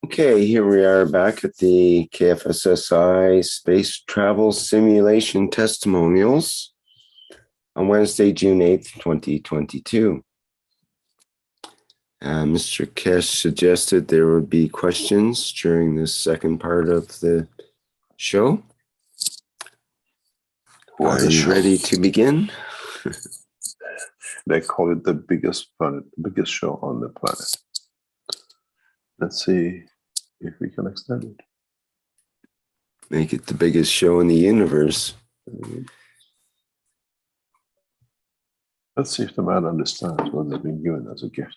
Okay, here we are back at the KFSSI Space Travel Simulation Testimonials on Wednesday, June 8th, 2022. Mr. Kesh suggested there would be questions during this second part of the show. Are you ready to begin? They call it the biggest planet, the biggest show on the planet. Let's see if we can extend it. Make it the biggest show in the universe. Let's see if the man understands what has been given as a gift.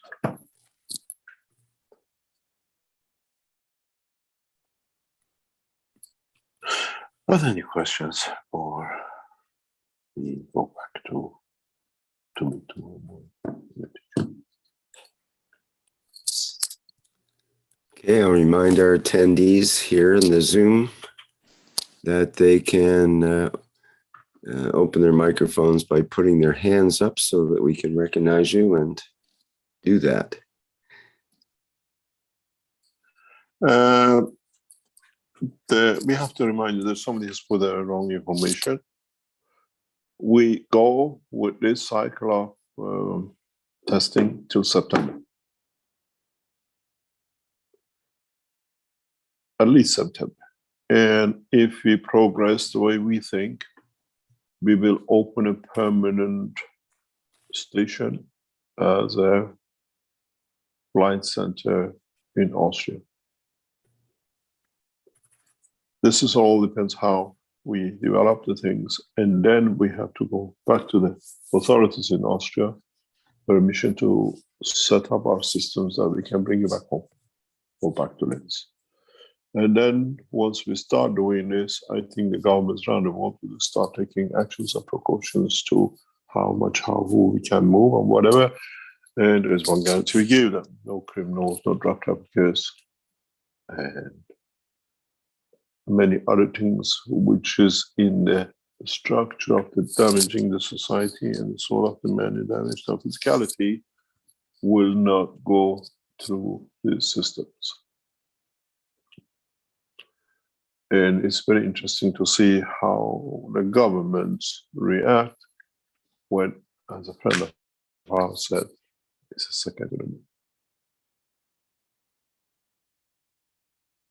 Are there any questions, or we go back to me tomorrow morning? Okay, I'll remind our attendees here in the Zoom that they can open their microphones by putting their hands up so that we can recognize you and do that. We have to remind you that somebody has put the wrong information. We go with this cycle of testing till September. At least September. And if we progress the way we think, we will open a permanent station as a flight center in Austria. This is all depends how we develop the things, and then we have to go back to the authorities in Austria, permission to set up our systems that we can bring you back home or back to Linz. And then once we start doing this, I think the governments around the world will start taking actions and precautions to who we can move and whatever. And there is one guarantee we give them: no criminals, no drug traffickers, and many other things which is in the structure of the damaging the society and the soul of the man and damage of physicality will not go through these systems. And it's very interesting to see how the governments react when, as a friend of ours said, it's a second enemy.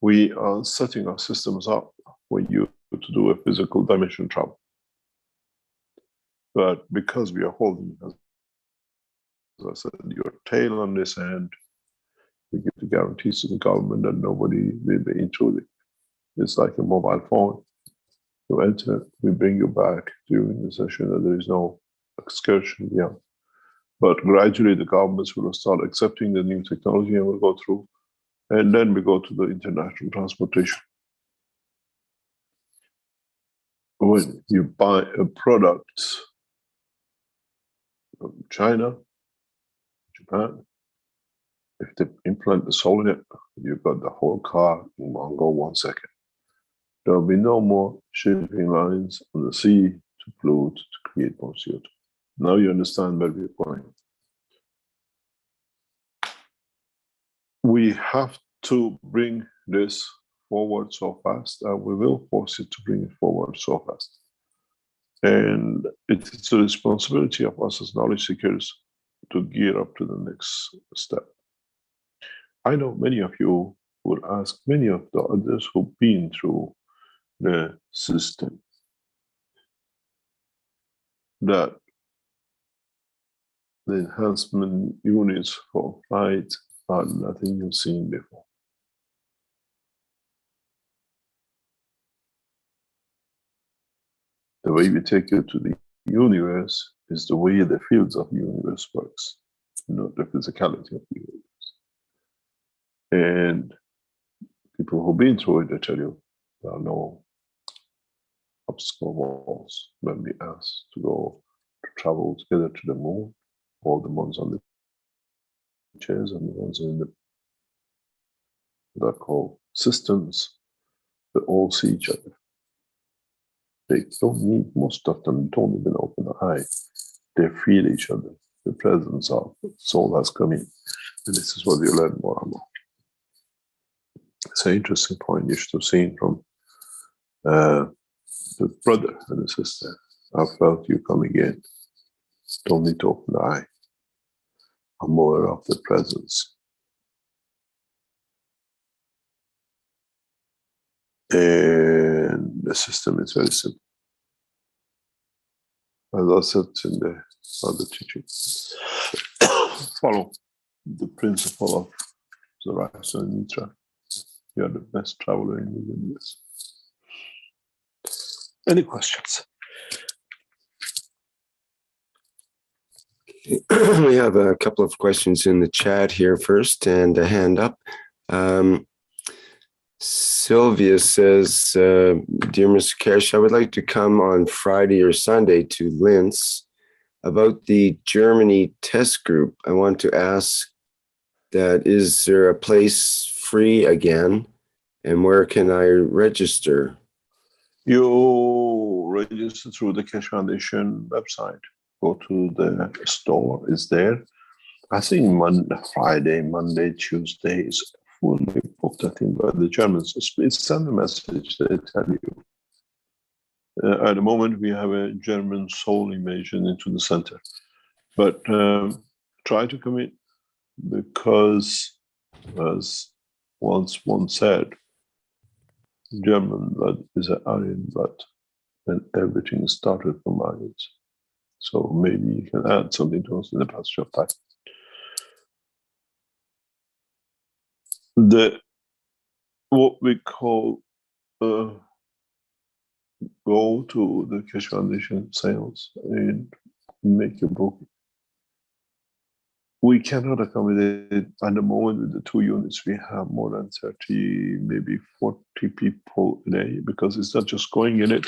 We are setting our systems up for you to do a physical dimension travel. But because we are holding, as I said, your tail on this end, we give the guarantees to the government that nobody will be intruding. It's like a mobile phone. You enter, we bring you back during the session, and there is no excursion. Yeah. But gradually the governments will start accepting the new technology and will go through. And then we go to the international transportation. When you buy a product from China, Japan, if they implant the soul in it, you've got the whole car in one go 1 second. There will be no more shipping lines on the sea to pollute, to create more CO2. Now you understand where we're going. We have to bring this forward so fast, and we will force it to bring it forward so fast. And it's a responsibility of us as knowledge seekers to gear up to the next step. I know many of you will ask many of the others who've been through the system that the enhancement units for flight are nothing you've seen before. The way we take you to the universe is the way the fields of the universe works, not the physicality of the universe. And people who've been through it, they tell you there are no obstacle walls when we ask to go to travel together to the moon, all the ones on the chairs and the ones in the that are called systems, they all see each other. They don't need, most of them don't even open an eye. They feel each other. The presence of the soul has come in. And this is what you learn more and more. It's an interesting point you should have seen from the brother and the sister. I felt you coming in. Don't need to open the eye. I'm more of the presence. And the system is very simple. As I said in the other teaching, follow the principle of the Rasa and Nitra. You are the best traveler in the universe. Any questions? We have a couple of questions in the chat here first, and a hand up. Sylvia says, Dear Mr. Kersh, I would like to come on Friday or Sunday to Linz. About the Germany test group, I want to ask that, is there a place free again? And where can I register? You register through the Keshe Foundation website. Go to the store, it's there. I think Friday, Monday, Tuesday is fully booked, I think, by the Germans. It's send a message, they tell you. At the moment, we have a German soul invasion into the center. But try to commit, because, as once one said, German blood is an Aryan blood, and everything started from Aryans. So maybe you can add something to us in the passage of time. What we call go to the Keshe Foundation sales and make your booking. We cannot accommodate at the moment with the 2 units. We have more than 30, maybe 40 people a day, because it's not just going in it.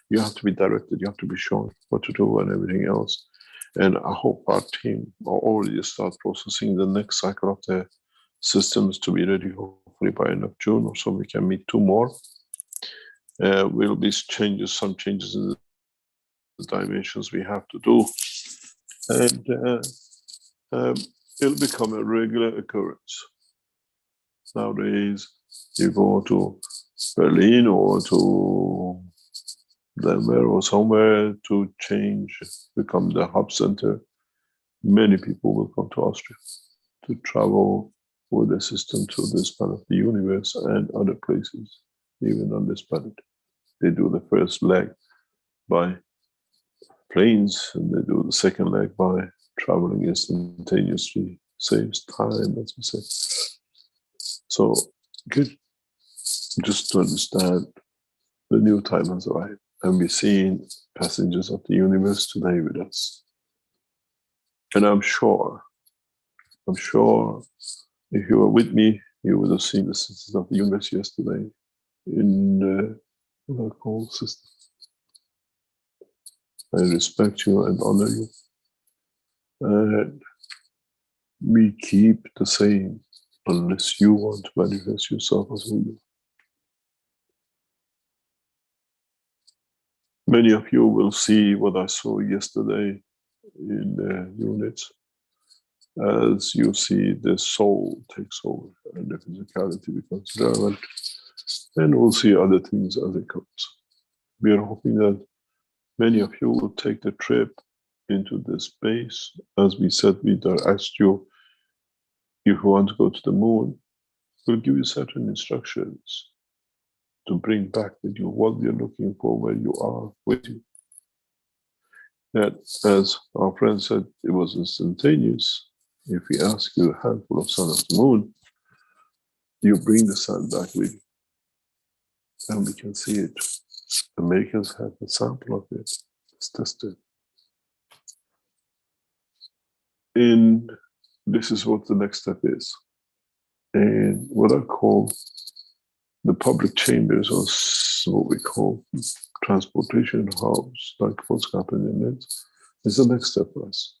You have to be directed, you have to be shown what to do and everything else. And I hope our team are already start processing the next cycle of the systems to be ready, hopefully by end of June or so. We can meet 2 more. Will be some changes in the dimensions we have to do. And it'll become a regular occurrence. Nowadays, you go to Berlin or to Denver or somewhere to change, become the hub center. Many people will come to Austria to travel with the system to this part of the universe and other places, even on this planet. They do the first leg by planes, and they do the second leg by traveling instantaneously. Saves time, as we say. So good, just to understand the new time has arrived, and we're seeing passengers of the universe today with us. And I'm sure if you were with me, you would have seen the citizens of the universe yesterday in the local system. I respect you and honor you. And we keep the same unless you want to manifest yourself as who you are. Many of you will see what I saw yesterday in the units, as you see the soul takes over and the physicality becomes relevant, and we'll see other things as it comes. We are hoping that many of you will take the trip into this space. As we said, we asked you, if you want to go to the moon, we'll give you certain instructions to bring back with you what you're looking for, where you are with you. That, as our friend said, it was instantaneous. If we ask you a handful of sun of the moon, you bring the sun back with you. And we can see it. Americans have a sample of it. It's tested. And this is what the next step is. And what I call the public chambers, or what we call transportation hubs, like what's happening in it, is the next step for us.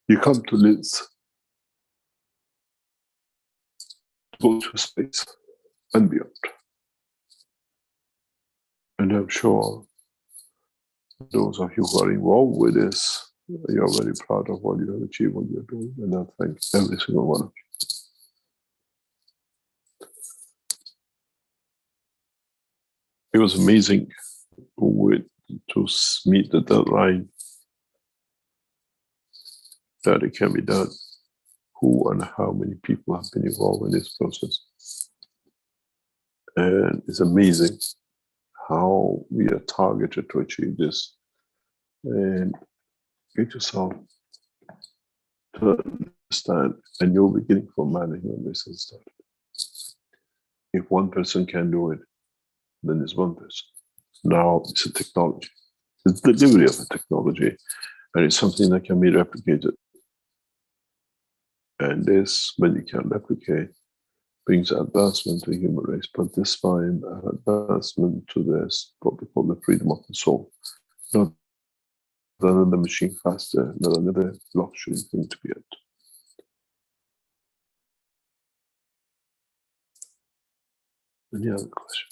You come to Linz, go to space and beyond. And I'm sure those of you who are involved with this You're very proud of what you have achieved, what you're doing, and I thank every single one of you. It was amazing to meet the deadline that it can be done. Who and how many people have been involved in this process. And it's amazing how we are targeted to achieve this. And get yourself to understand a new beginning for management business started. If one person can do it, then it's one person. Now it's a technology. It's the delivery of a technology, and it's something that can be replicated. And this, when you can replicate, brings advancement to the human race, but this time advancement to this, what we call the freedom of the soul. Not another machine faster, not another luxury thing to get. Any other question?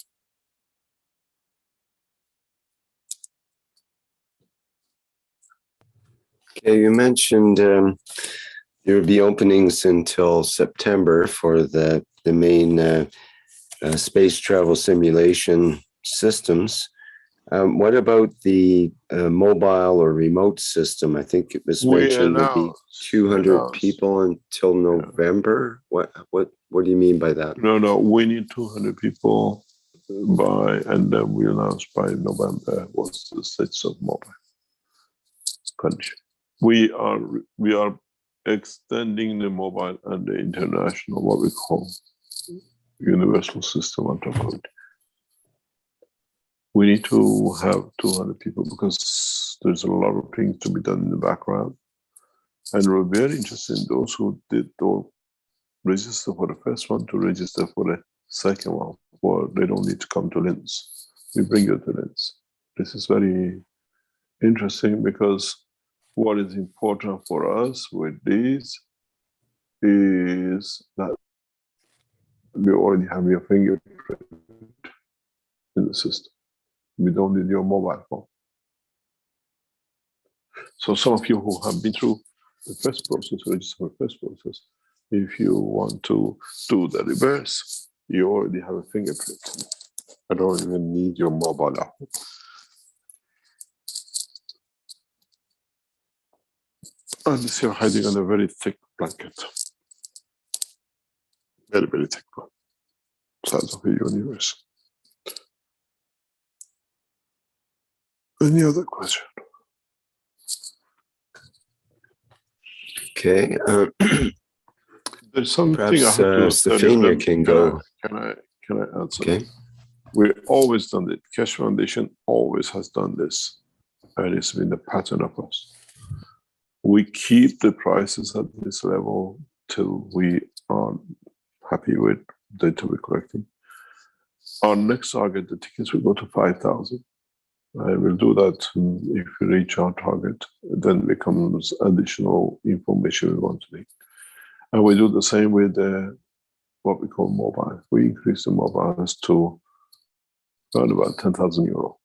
Okay, you mentioned there will be openings until September for the main space travel simulation systems. What about the mobile or remote system? I think it was mentioned there'd be 200 people until November. Yeah. What do you mean by that? No, we need 200 people and then we announced by November what's the status of mobile condition. We are extending the mobile and the international, what we call universal system on top of it. We need to have 200 people because there's a lot of things to be done in the background. And we're very interested in those who did register for the first one to register for the second one, or they don't need to come to Linz. We bring you to Linz. This is very interesting because what is important for us with these is that we already have your fingerprint in the system. We don't need your mobile phone. So some of you who have been through the first process, register for the first process, if you want to do the reverse, you already have a fingerprint. I don't even need your mobile app. Unless you're hiding on a very thick blanket. Very, very thick one. Size of a universe. Any other question? Okay. There's something perhaps I have to Stefania can go. Can I answer? Okay. We've always done it. Keshe Foundation always has done this, and it's been the pattern of us. We keep the prices at this level till we are happy with data we're collecting. Our next target, the tickets will go to 5,000. I will do that if we reach our target. Then becomes additional information we want to need. And we do the same with what we call mobile. We increase the mobiles to around about 10,000 euro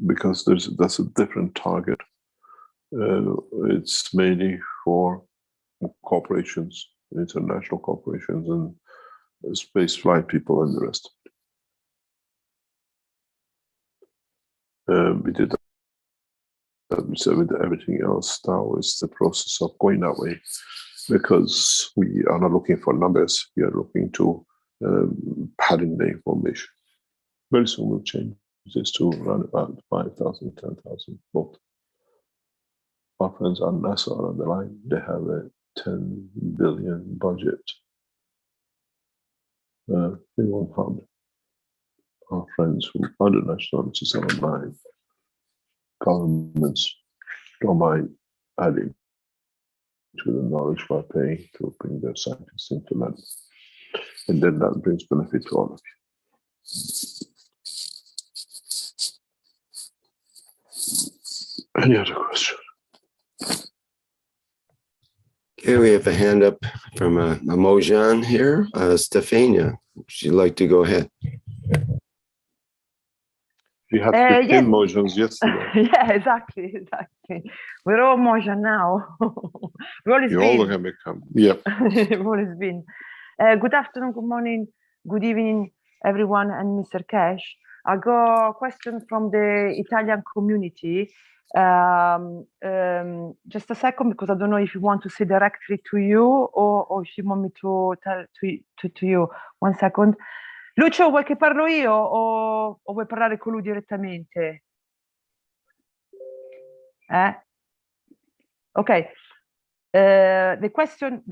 because that's a different target. It's mainly for corporations, international corporations, and space flight people and the rest. We did that. We said with everything else now is the process of going that way because we are not looking for numbers. We are looking to padding the information. Very soon we'll change this to around about 5,000, 10,000 both. Our friends at NASA are on the line. They have a 10 billion budget. They won't harm it. Our friends who are the nationalities are online. Governments don't mind adding to the knowledge by paying to bring their scientists into land. And then that brings benefit to all of you. Any other question? Okay, we have a hand up from a Mojan here. Stefania, would you like to go ahead? We had 15 yes. motions yesterday. Yeah, exactly. We're all motion now. We've always You been. all can become. Yep. We've always been. Good afternoon, good morning, good evening, everyone, and Mr. Cash. I got a question from the Italian community. Just a second, because I don't know if you want to say directly to you or if you want me to tell to you. 1 second. Lucio, vuoi che parlo io o vuoi parlare con lui direttamente? Okay. The question.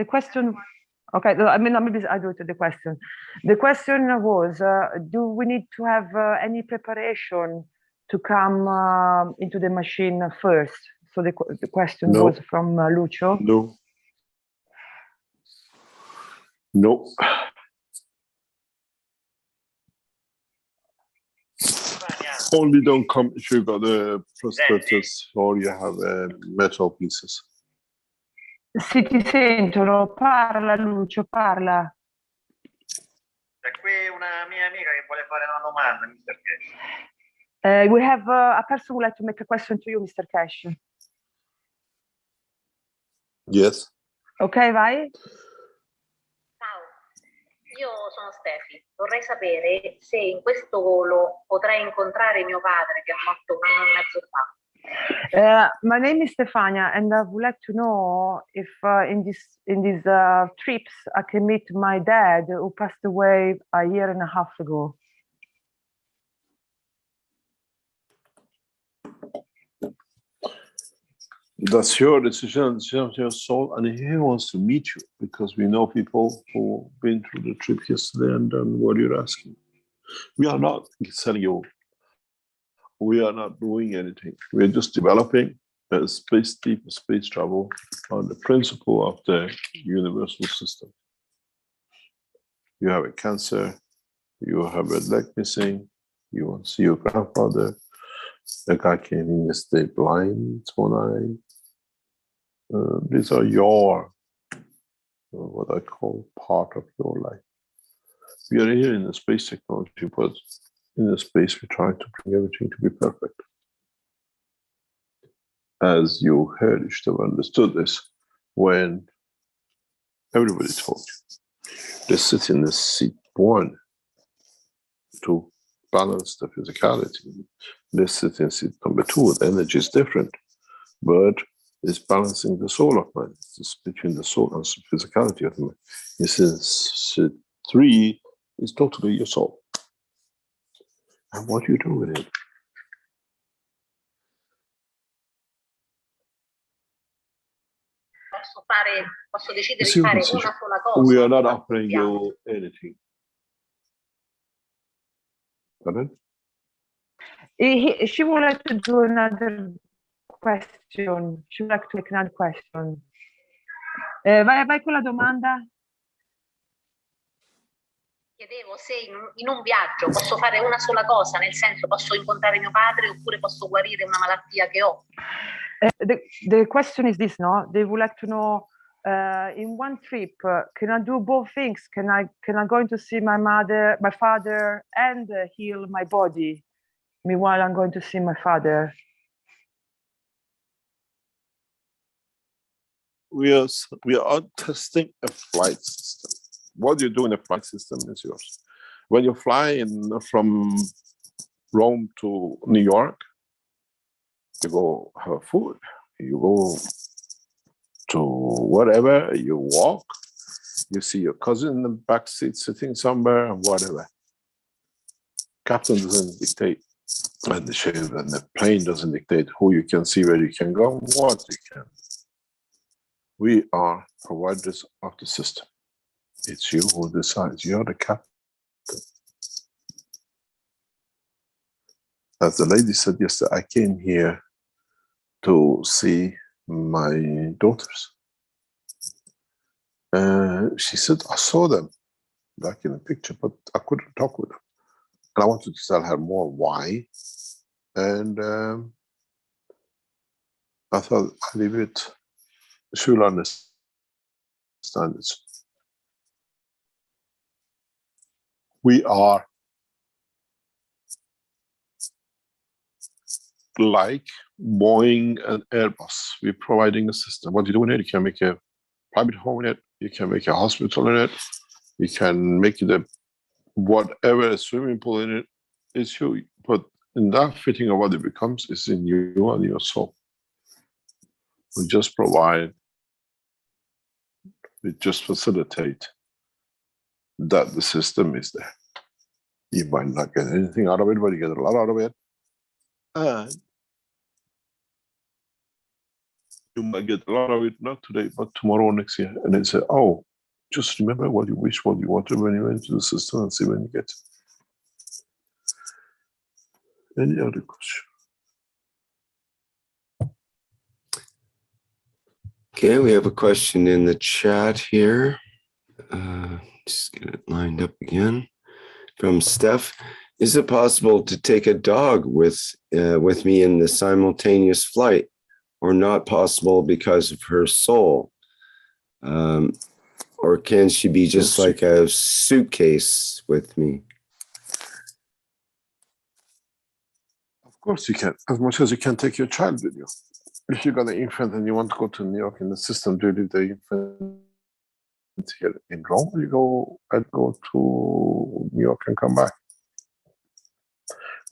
Okay, I mean, maybe I do it. The question. The question was: do we need to have any preparation to come into the machine first? So the question No. was from Lucio. No. No. Only don't come if you got a prospectus or you have metal pieces. Sì, ti sentono. Parla, Lucio, parla. C'è qui una mia amica che vuole fare una domanda, Mr. Cash. We have a person who would like to make a question to you, Mr. Cash. Yes. Ok, vai. Ciao, io sono Stefi. Vorrei sapere se in questo volo potrei incontrare mio padre che è morto 1 anno e mezzo fa. My name is Stefania, and I would like to know if in these trips I can meet my dad who passed away a year and a half ago. That's your decision, decision of your soul, and he wants to meet you because we know people who've been through the trip yesterday and done what you're asking. We are not selling you. We are not doing anything. We're just developing a deep space travel on the principle of the universal system. You have a cancer, you have a leg missing, you want to see your grandfather, a guy came in yesterday blind, one eye. These are your, what I call part of your life. We are here in the space technology, but in the space we try to bring everything to be perfect. As you heard, you should have understood this when everybody told you. They sit in the seat 1 to balance the physicality. They sit in seat number 2, the energy is different, but it's balancing the soul of man. It's between the soul and the physicality of man. This is seat 3 is totally your soul. And what do you do with it? Posso decidere di fare una sola cosa. We are not offering you anything. Pardon? She would like to do another question. She would like to make another question. Vai con la domanda. Chiedevo se in un viaggio posso fare una sola cosa, nel senso posso incontrare mio padre oppure posso guarire una malattia che ho. The question is this, no? They would like to know in one trip, can I do both things? Can I go to see my father, and heal my body? Meanwhile, I'm going to see my father. We are testing a flight system. What you do in a flight system is yours. When you fly from Rome to New York, you go have food, you go to whatever, you walk, you see your cousin in the back seat sitting somewhere, and whatever. Captain doesn't dictate, and the plane doesn't dictate who you can see, where you can go, what you can. We are providers of the system. It's you who decides. You're the captain. As the lady said yesterday, I came here to see my daughters. She said, I saw them back in the picture, but I couldn't talk with them. And I wanted to tell her more why. And I thought, I'll leave it. She'll understand it. We are like Boeing and Airbus. We're providing a system. What you do in it, you can make a private home in it, you can make a hospital in it, you can make it a whatever, a swimming pool in it. It's you, but in that fitting of what it becomes is in you and your soul. We just provide, we just facilitate that the system is there. You might not get anything out of it, but you get a lot out of it. And you might get a lot of it, not today, but tomorrow or next year. And then say, oh, just remember what you wish, what you wanted when you went to the system, and see when you get it. Any other question? Okay, we have a question in the chat here. Just get it lined up again. From Steph. Is it possible to take a dog with me in the simultaneous flight, or not possible because of her soul? Or can she be just like a suitcase with me? Of course you can, as much as you can take your child with you. If you got an infant and you want to go to New York in the system, do you leave the infant here in Rome, or you go to New York and come back?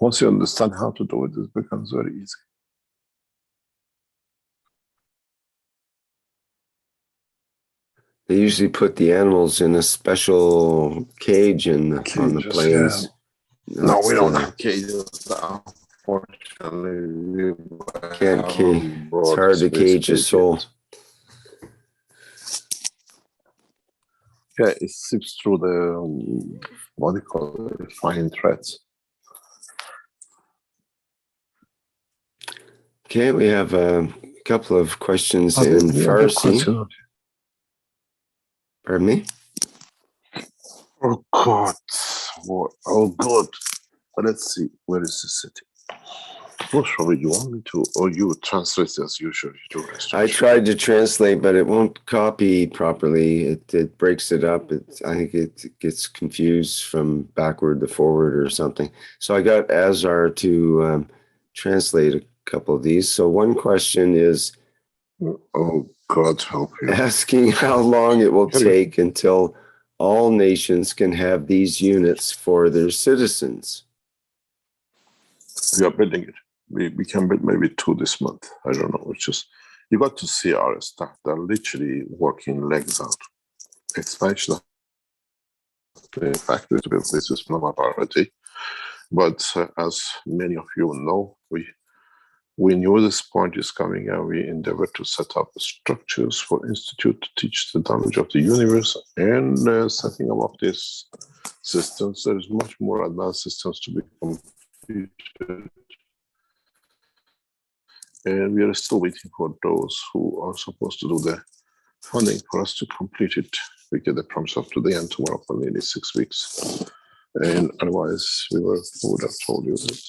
Once you understand how to do it, it becomes very easy. They usually put the animals in a special cage on the planes. Yeah. No, we don't have cages. Unfortunately, Can't cage. It's hard to cage a soul. Yeah, it sips through the what do you call it, fine threads. Okay, we have a couple of questions in Farsi. Pardon me? Oh God! Oh God! Let's see. Where is the city? Most probably you want me to, or you translate as usual. You do. I tried to translate, but it won't copy properly. It breaks it up. I think it gets confused from backward to forward or something. So I got Azar to translate a couple of these. So one question is, oh God help you, asking how long it will take until all nations can have these units for their citizens. We are building it. We can build maybe 2 this month. I don't know. It's just, you got to see our staff. They're literally working legs out. Expansion of the factory to build this is not my priority. But as many of you know, we knew this point is coming, and we endeavored to set up the structures for institute to teach the knowledge of the universe, and setting up of these systems. There is much more advanced systems to be completed. And we are still waiting for those who are supposed to do the funding for us to complete it. We get the promise of today and tomorrow for nearly 6 weeks. And otherwise, we would have told you that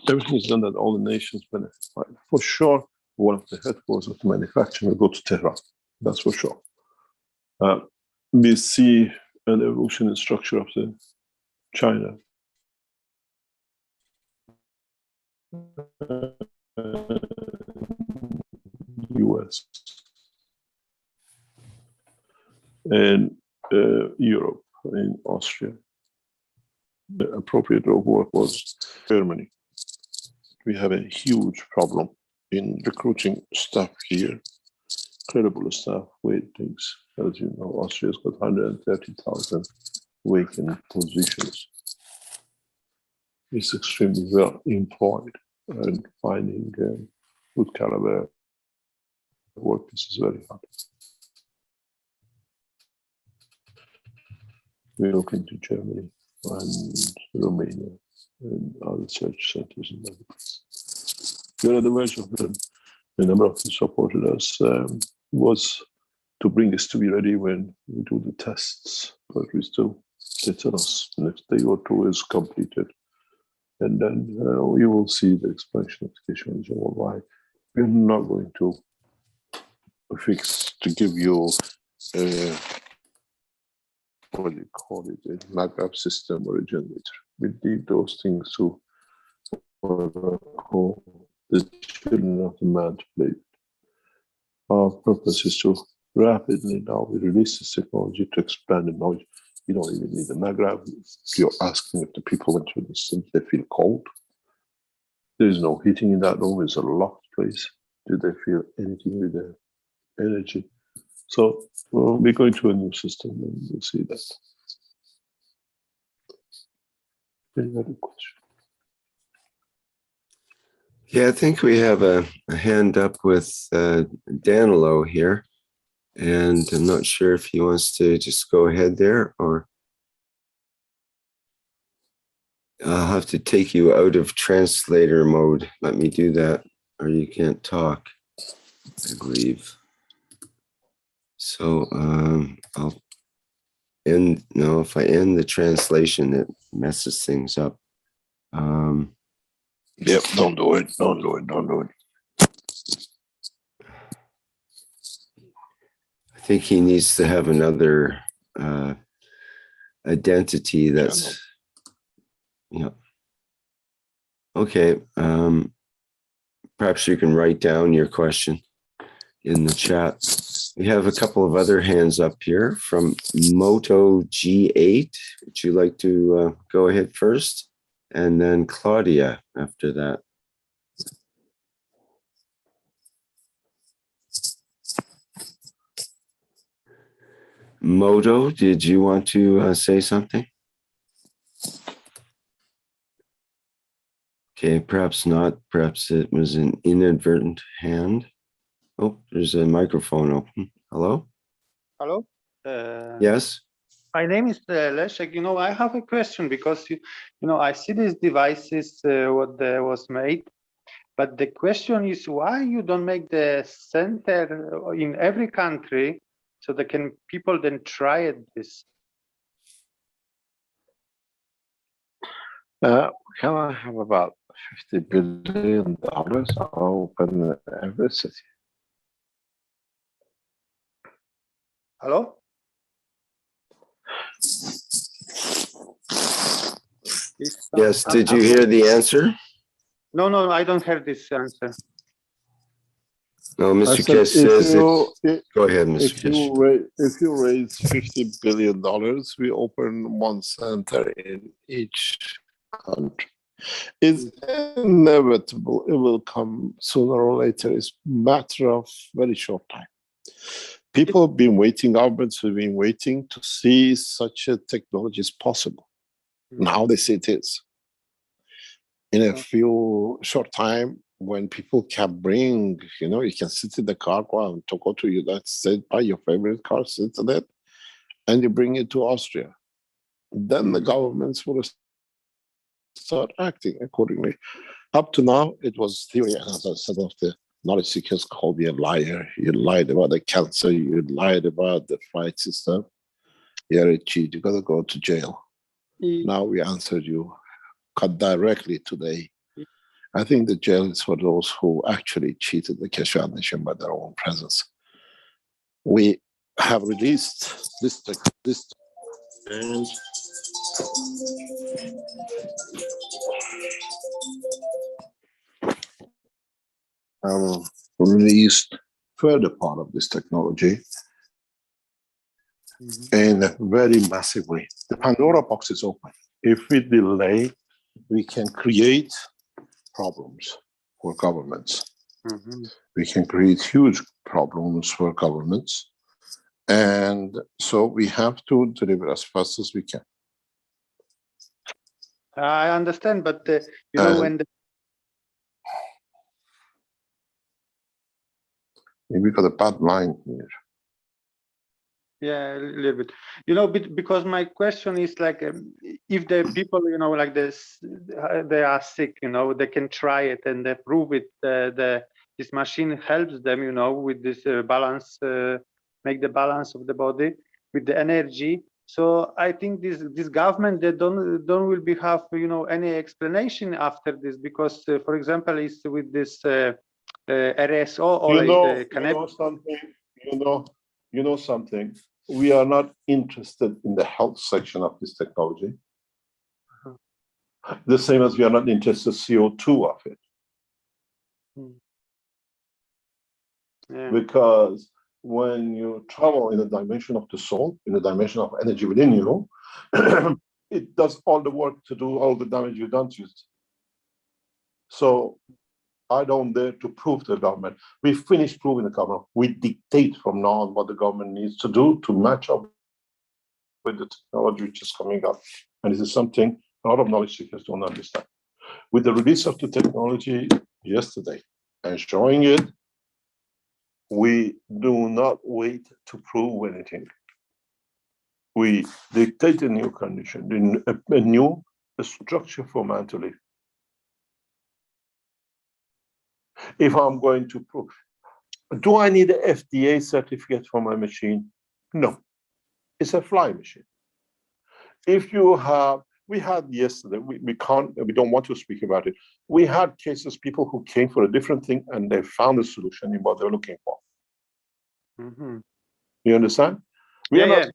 everything is done that all the nations benefit by. For sure, one of the headquarters of the manufacturing will go to Tehran. That's for sure. We see an evolution in structure of the China. US and Europe and Austria. The appropriate work was Germany. We have a huge problem in recruiting staff here, credible staff, things. As you know, Austria's got 130,000 vacant positions. It's extremely well employed, and finding good caliber workers is very hard. We look into Germany and Romania and other research centers in other places. We're at the verge of them. The number of who supported us was to bring us to be ready when we do the tests, but we still, they tell us the next day or 2 is completed. And then you will see the expansion of education worldwide. We're not going to to give you what do you call it, a backup system or a generator. We leave those things to what I call the children of the man to play. Our purpose is to rapidly now we release this technology to expand the knowledge. You don't even need a maggrav. You're asking if the people went through this, they feel cold. There is no heating in that room. It's a locked place. Did they feel anything with their energy? So we'll be going to a new system and we'll see that. Any other question? Yeah, I think we have a hand up with Danilo here, and I'm not sure if he wants to just go ahead there, or I'll have to take you out of translator mode. Let me do that, or you can't talk, I believe. So I'll end, no, if I end the translation, it messes things up. Yep, don't do it, don't do it, don't do it. I think he needs to have another identity that's, yeah. Okay, perhaps you can write down your question in the chat. We have a couple of other hands up here from Moto G8. Would you like to go ahead first? And then Claudia after that. Moto, did you want to say something? Okay, perhaps not. Perhaps it was an inadvertent hand. Oh, there's a microphone open. Hello? Hello? Yes? My name is Leszek. You know, I have a question because, you know, I see these devices, what was made, but the question is why you don't make the center in every country so that can people then try it this? Can I have about $50 billion? I'll open every city. Hello? Yes, did you hear the answer? No, no, I don't have this answer. No, Mr. said, Kish says go ahead, Mr. Kish. If you raise $50 billion, we open one center in each country. It's inevitable. It will come sooner or later. It's a matter of very short time. People have been waiting, governments have been waiting to see such a technology is possible. Now they see it is. In a few short time, when people can bring, you know, you can sit in the car, go to United States, buy your favorite car, sit in it, and you bring it to Austria. Then the governments will start acting accordingly. Up to now, it was theory, as I said, of the knowledge seekers called me a liar. You lied about the cancer, you lied about the flight system. You're a cheat, you gotta go to jail. Now we answered you directly today. I think the jail is for those who actually cheated the Keshe Nation by their own presence. We have released this and released further part of this technology in a very massive way. The Pandora box is open. If we delay, we can create problems for governments. We can create huge problems for governments. And so we have to deliver as fast as we can. I understand, but you know, when the we got a bad line here. Yeah, a little bit. You know, because my question is like, if the people, you know, like this, they are sick, you know, they can try it and they prove it. This machine helps them, you know, with this balance, make the balance of the body with the energy. So I think this government, they don't will be have, you know, any explanation after this, because for example, is with this RSO or you know something. We are not interested in the health section of this technology. The same as we are not interested CO2 of it. Yeah. Because when you travel in the dimension of the soul, in the dimension of energy within you, it does all the work to do all the damage you don't use. So I don't dare to prove to the government. We finished proving the government. We dictate from now on what the government needs to do to match up with the technology which is coming up. And this is something a lot of knowledge seekers don't understand. With the release of the technology yesterday and showing it, we do not wait to prove anything. We dictate a new condition, a new structure for man to live. If I'm going to prove, do I need an FDA certificate for my machine? No, it's a fly machine. If you have, we had yesterday, we don't want to speak about it. We had cases, people who came for a different thing and they found a solution in what they're looking for. Mm-hmm. You understand? I'm not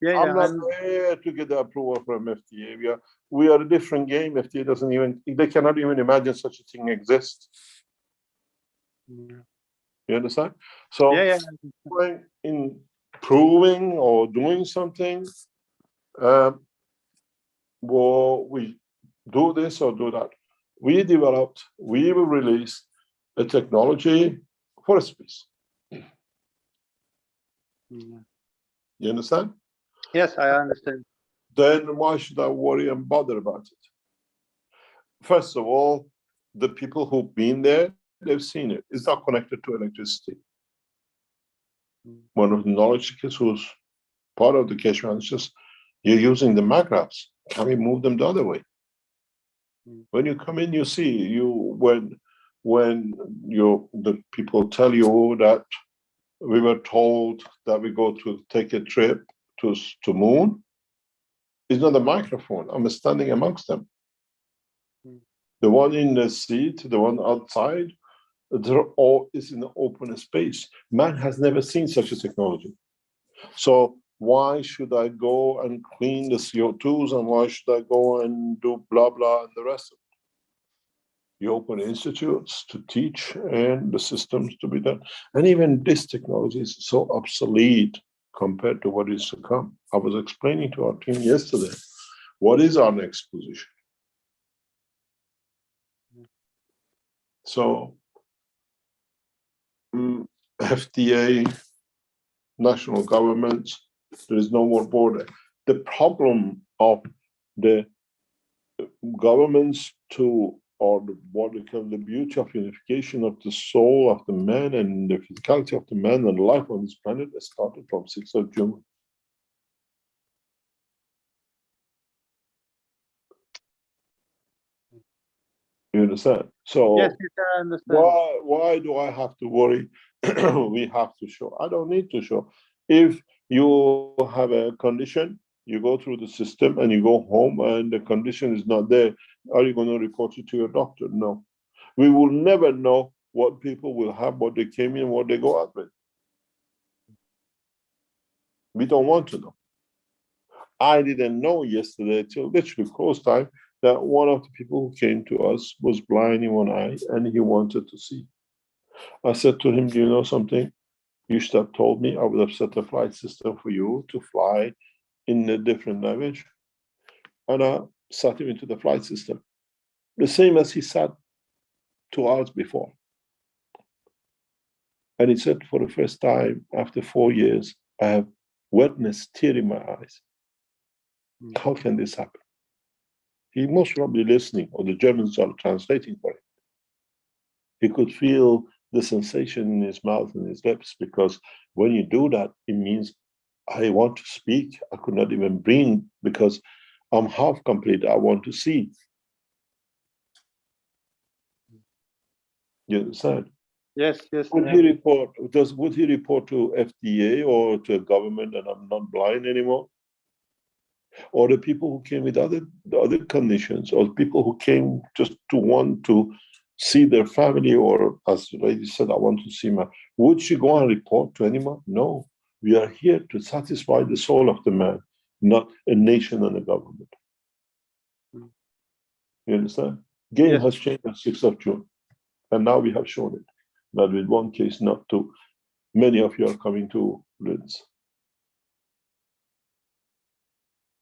I'm- there to get the approval from FDA. We are a different game. FDA doesn't even, they cannot even imagine such a thing exists. You understand? So when in proving or doing something, well, we do this or do that. We will release a technology for a space. You understand? Yes, I understand. Then why should I worry and bother about it? First of all, the people who've been there, they've seen it. It's not connected to electricity. One of the knowledge seekers who's part of the case managers, you're using the magraphs. Can we move them the other way? When you come in, you see when the people tell you that we were told that we go to take a trip to moon, it's not a microphone. I'm standing amongst them. The one in the seat, the one outside, they're all is in the open space. Man has never seen such a technology. So why should I go and clean the CO2s and why should I go and do blah, blah, and the rest of it? You open institutes to teach and the systems to be done. And even this technology is so obsolete compared to what is to come. I was explaining to our team yesterday, what is our next position? So FDA, national governments, there is no more border. The problem of the governments or what we call the beauty of unification of the soul of the man and the physicality of the man and life on this planet started from 6th of June. You understand? So yes, I understand. why do I have to worry? We have to show. I don't need to show. If you have a condition, you go through the system and you go home and the condition is not there, are you going to report it to your doctor? No. We will never know what people will have, what they came in, what they go out with. We don't want to know. I didn't know yesterday till literally close time that one of the people who came to us was blind in one eye and he wanted to see. I said to him, do you know something? You should have told me. I would have set a flight system for you to fly in a different language. And I sat him into the flight system. The same as he sat 2 hours before. And he said, for the first time after 4 years, I have wetness, tear in my eyes. How can this happen? He most probably listening, or the Germans are translating for him. He could feel the sensation in his mouth and his lips, because when you do that, it means I want to speak. I could not even breathe because I'm half complete. I want to see. You understand? Yes. Would he report to FDA or to a government that I'm not blind anymore? Or the people who came with other conditions, or people who came just to want to see their family, or as the lady said, I want to see would she go and report to anyone? No. We are here to satisfy the soul of the man, not a nation and a government. You understand? Game Yes. has changed on 6th of June. And now we have shown it. But with one case, not two. Many of you are coming to Linz.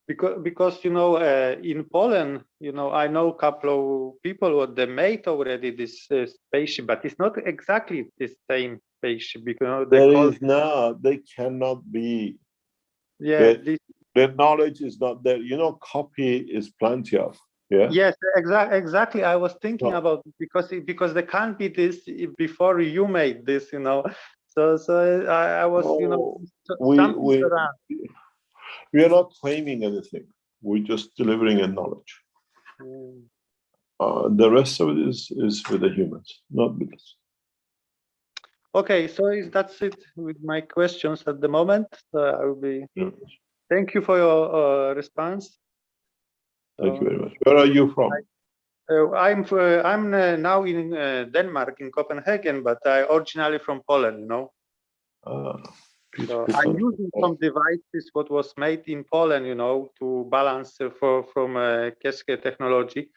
Because in Poland, I know a couple of people who they made already this spaceship, but it's not exactly the same spaceship because They cannot be. Yeah, Their knowledge is not there. Copy is plenty of. Yeah. Yes, exactly. I was thinking about it because there can't be this before you made this, So I was, something around. We are not claiming anything. We're just delivering a knowledge. The rest of it is with the humans, not with us. Okay, so that's it with my questions at the moment. So I will be. Thank you for your response. Thank you very much. Where are you from? I'm now in Denmark, in Copenhagen, but I originally from Poland. So I'm using some devices what was made in Poland, to balance from Keske technology.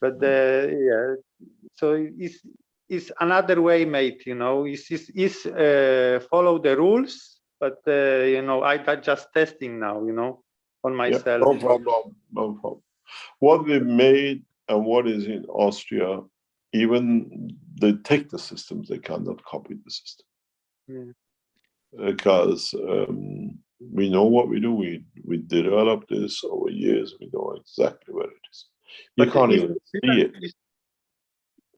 But so it's another way made, Is follow the rules, but I just testing now, on myself. No problem. What we made and what is in Austria, even they take the systems, they cannot copy the system. Because we know what we do. We developed this over years. We know exactly where it is. You can't even see it.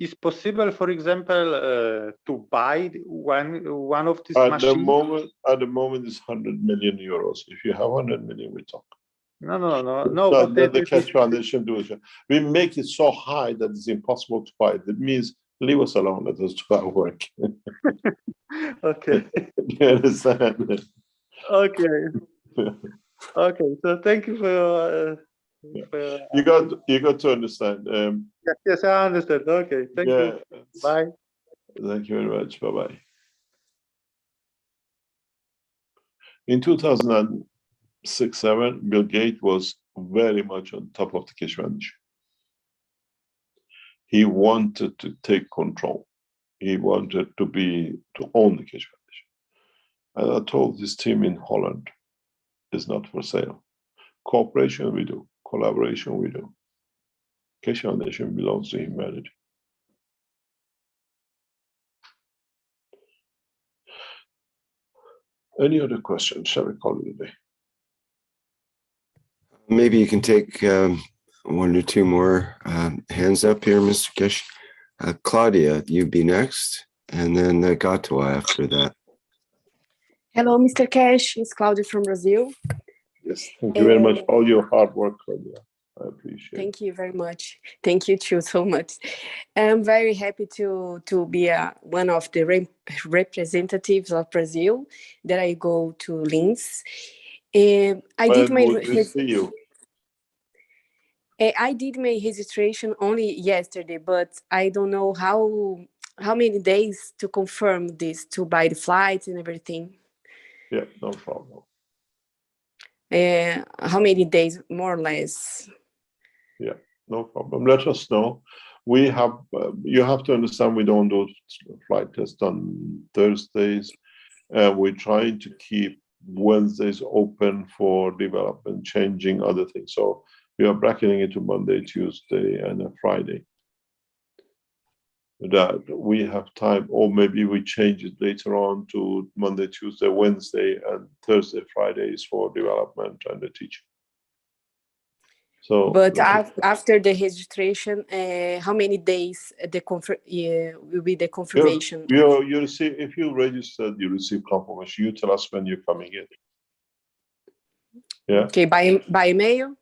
Is possible, for example, to buy one of these at machines? At the moment, it's 100 million euros. If you have 100 million, we talk. No. But the Keshe Foundation do it. We make it so high that it's impossible to buy it. That means leave us alone. Let us do our work. Okay. You understand? Okay. Okay. So thank you for your. You got to understand. Yes, I understand. Okay. Thank you. Bye. Thank you very much. Bye-bye. In 2006-07, Bill Gates was very much on top of the Keshe Foundation. He wanted to take control. He wanted to own the Keshe Foundation. And I told this team in Holland, is not for sale. Cooperation we do, collaboration we do. Keshe Foundation belongs to humanity. Any other questions? Shall we call it a day? Maybe you can take one or two more hands up here, Mr. Kish. Claudia, you'd be next, and then Gatwa after that. Hello, Mr. Cash. It's Claudia from Brazil. Yes, thank you very much. All your hard work, Claudia. I appreciate it. Thank you very much. Thank you too so much. I'm very happy to be one of the representatives of Brazil that I go to Linz. I did my registration only yesterday, but I don't know how many days to confirm this, to buy the flights and everything. Yeah, no problem. How many days, more or less? Yeah, no problem. Let us know. We have, you have to understand, we don't do flight tests on Thursdays. We're trying to keep Wednesdays open for development, changing other things. So we are bracketing it to Monday, Tuesday, and a Friday. That we have time, or maybe we change it later on to Monday, Tuesday, Wednesday, and Thursday, Fridays for development and the teaching. So, but after the registration, how many days will be the confirmation? You receive, if you registered, you receive confirmation. You tell us when you're coming in. Yeah. Okay, by mail.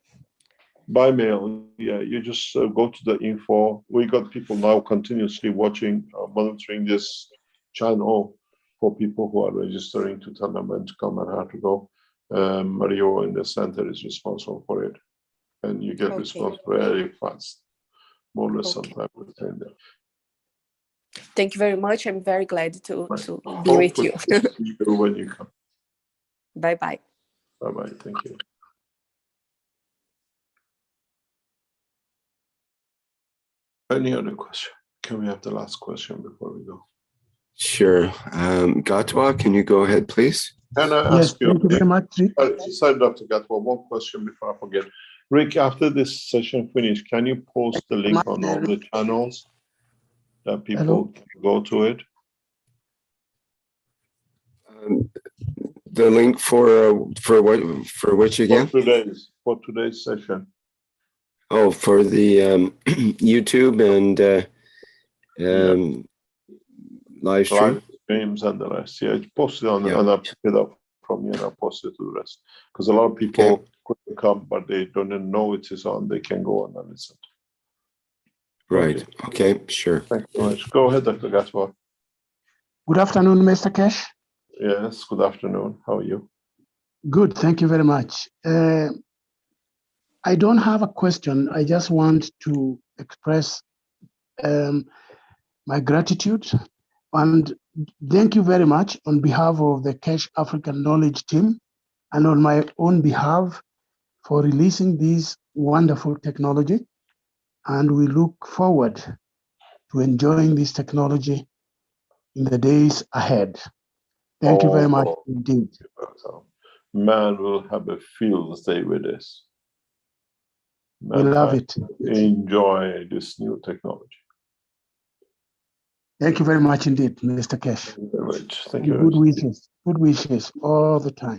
By mail, yeah. You just go to the info. We got people now continuously watching, monitoring this channel for people who are registering to tell them when to come and how to go. Mario in the center is responsible for it, and you get response very fast, more or less sometime within there. Thank you very much. I'm very glad to be with you. See you when you come. Bye-bye. Bye-bye. Thank you. Any other question? Can we have the last question before we go? Sure. Gatwa, can you go ahead, please? Can I Yes, ask you? thank you very much, Rick. Sorry, Dr. Gatwa, one question before I forget. Rick, after this session finished, can you post the link on all the channels that people can go to it? The link for what, for which again? For today's session. Oh, for the YouTube and live stream. Live streams and the rest. Yeah, it's posted on, Yeah. and I pick it up from you and I post it to the rest. Because a lot of people couldn't come, but they don't know it is on. They can go on and listen. Right. Okay. Sure. Thank you very much. Go ahead, Dr. Gatwa. Good afternoon, Mr. Kesh. Yes, good afternoon. How are you? Good, thank you very much. I don't have a question. I just want to express my gratitude and thank you very much on behalf of the Kesh African Knowledge team and on my own behalf for releasing this wonderful technology. And we look forward to enjoying this technology in the days ahead. Thank you very much indeed. Man will have a field day with this. We love it. Enjoy this new technology. Thank you very much indeed, Mr. Kesh. Thank you very much. Thank you. Good wishes all the time.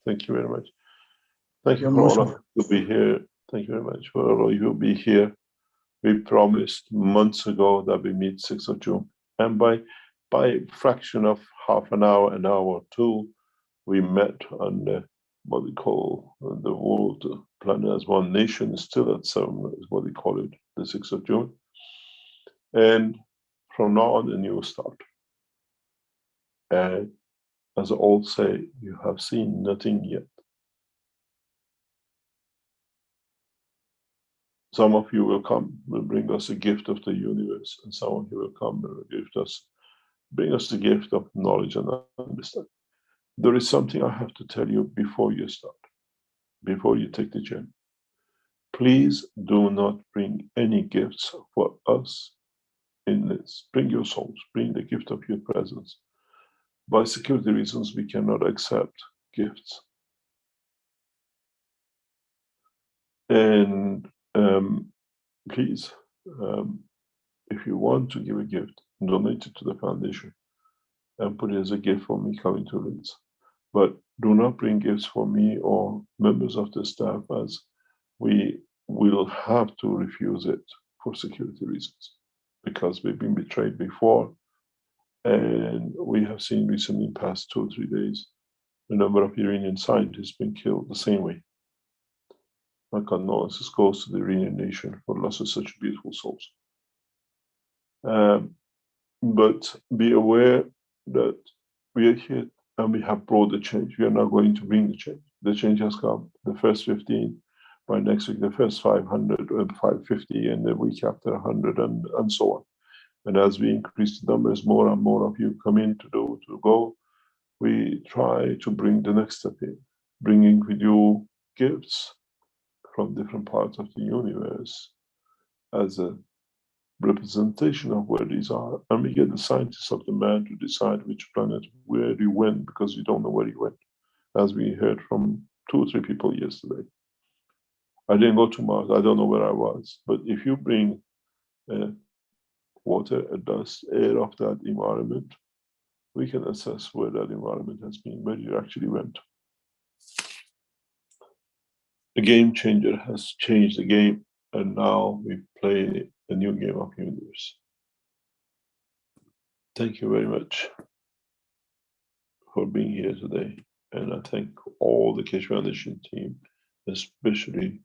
Thank you very much. Thank you You're for most all of you to be here. Thank you very much for all of you to be here. We promised months ago that we meet 6th of June. And by a fraction of half an hour or two, we met on the, what we call the world planet as one nation, still at 7, is what we call it, the 6th of June. And from now on, a new start. And as I always say, you have seen nothing yet. Some of you will come, will bring us a gift of the universe, and some of you will come and bring us the gift of knowledge and understanding. There is something I have to tell you before you start, before you take the journey. Please do not bring any gifts for us in this. Bring your souls, bring the gift of your presence. By security reasons, we cannot accept gifts. And please, if you want to give a gift, donate it to the foundation and put it as a gift for me coming to Leeds. But do not bring gifts for me or members of the staff, as we will have to refuse it for security reasons, because we've been betrayed before. And we have seen recently in the past 2 or 3 days, a number of Iranian scientists being killed the same way. My condolences goes to the Iranian nation for the loss of such beautiful souls. But be aware that we are here and we have brought the change. We are now going to bring the change. The change has come. The first 15, by next week, the first 500 and 550, and the week after 100, and so on. And as we increase the numbers, more and more of you come in to go, we try to bring the next step in, bringing with you gifts from different parts of the universe as a representation of where these are. And we get the scientists of the man to decide which planet, where he went, because you don't know where he went. As we heard from 2 or 3 people yesterday. I didn't go to Mars, I don't know where I was. But if you bring water, dust, air of that environment, we can assess where that environment has been, where you actually went. The game changer has changed the game, and now we play a new game of universe. Thank you very much for being here today. And I thank all the Kesh Foundation team, especially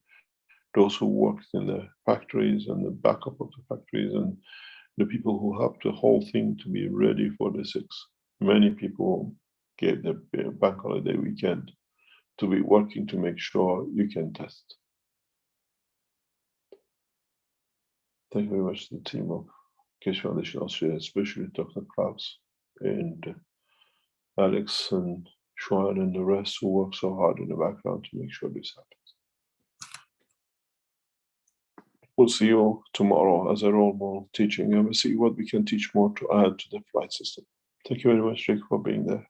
those who worked in the factories and the backup of the factories, and the people who helped the whole thing to be ready for the 6th. Many people gave the bank holiday weekend to be working to make sure you can test. Thank you very much to the team of Kesh Foundation Austria, especially Dr. Klaus and Alex and Schwan and the rest who work so hard in the background to make sure this happens. we'll see you tomorrow as a role model teaching, and we'll see what we can teach more to add to the flight system. Thank you very much, Rick, for being there,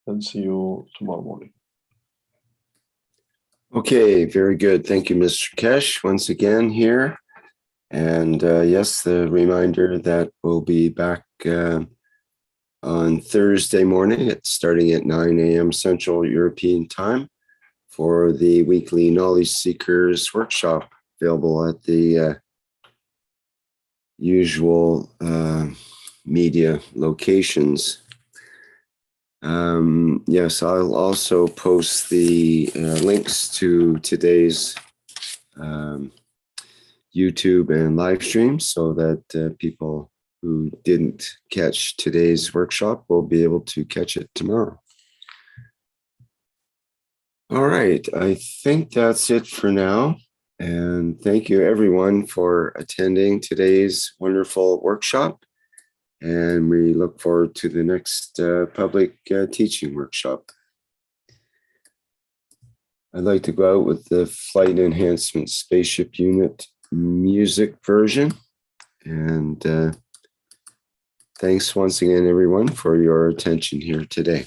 and see you tomorrow morning. Okay, very good. Thank you, Mr. Kesh, once again here. And yes, the reminder that we'll be back on Thursday morning starting at 9 a.m. Central European Time for the weekly Knowledge Seekers workshop, available at the usual media locations. Yes, I'll also post the links to today's YouTube and live stream so that people who didn't catch today's workshop will be able to catch it tomorrow. All right, I think that's it for now. And thank you everyone for attending today's wonderful workshop. And we look forward to the next public teaching workshop. I'd like to go out with the Flight Enhancement Spaceship Unit music version. And thanks once again, everyone, for your attention here today.